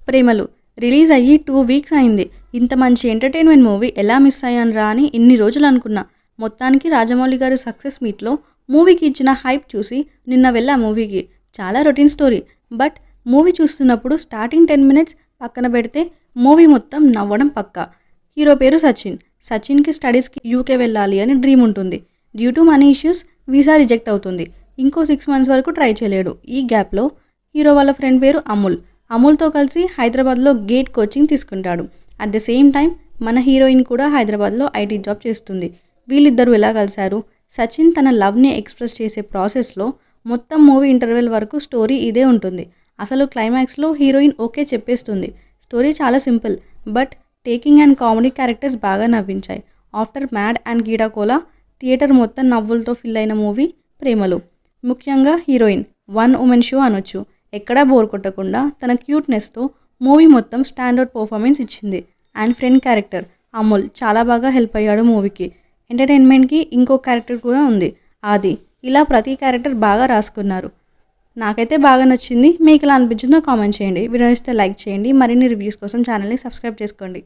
ప్రేమలు రిలీజ్ అయ్యి 2 వీక్స్ అయింది. ఇంత మంచి ఎంటర్టైన్మెంట్ మూవీ ఎలా మిస్ అయ్యాను రా అని ఇన్ని రోజులు అనుకున్నా. మొత్తానికి రాజమౌళి గారు సక్సెస్ మీట్లో మూవీకి ఇచ్చిన హైప్ చూసి నిన్న వెళ్ళా మూవీకి. చాలా రొటీన్ స్టోరీ, బట్ మూవీ చూస్తున్నప్పుడు స్టార్టింగ్ 10 మినిట్స్ పక్కన పెడితే మూవీ మొత్తం నవ్వడం పక్కా. హీరో పేరు సచిన్. సచిన్కి స్టడీస్కి యూకే వెళ్ళాలి అని డ్రీమ్ ఉంటుంది. Due to money issues visa reject అవుతుంది. ఇంకో 6 మంత్స్ వరకు ట్రై చేయలేడు. ఈ గ్యాప్లో హీరో వాళ్ళ ఫ్రెండ్ పేరు అమూల్. అమూల్తో కలిసి హైదరాబాద్లో గేట్ కోచింగ్ తీసుకుంటాడు. అట్ ద సేమ్ టైం మన హీరోయిన్ కూడా హైదరాబాద్లో ఐటీ జాబ్ చేస్తుంది. వీళ్ళిద్దరూ ఎలా కలిశారు? సచిన్ తన లవ్ని ఎక్స్ప్రెస్ చేసే ప్రాసెస్లో మొత్తం మూవీ ఇంటర్వెల్ వరకు స్టోరీ ఇదే ఉంటుంది. అసలు క్లైమాక్స్లో హీరోయిన్ ఓకే చెప్పేస్తుంది. స్టోరీ చాలా simple, but taking and comedy characters బాగా నవ్వించాయి. ఆఫ్టర్ మ్యాడ్ అండ్ గీడాకోలా థియేటర్ మొత్తం నవ్వులతో ఫిల్ అయిన మూవీ ప్రేమలు. ముఖ్యంగా హీరోయిన్ 1 ఉమెన్ షో అనొచ్చు. ఎక్కడా బోర్ కొట్టకుండా తన క్యూట్నెస్తో మూవీ మొత్తం స్టాండర్డ్ పర్ఫార్మెన్స్ ఇచ్చింది. అండ్ ఫ్రెండ్ క్యారెక్టర్ అమూల్ చాలా బాగా హెల్ప్ అయ్యాడు మూవీకి. ఎంటర్టైన్మెంట్కి ఇంకో క్యారెక్టర్ కూడా ఉంది, ఆది. ఇలా ప్రతి క్యారెక్టర్ బాగా రాసుకున్నారు. నాకైతే బాగా నచ్చింది. మీకు ఎలా అనిపించిందో కామెంట్ చేయండి. వీడియో నచ్చితే లైక్ చేయండి. మరిన్ని రివ్యూస్ కోసం ఛానల్ని సబ్స్క్రైబ్ చేసుకోండి.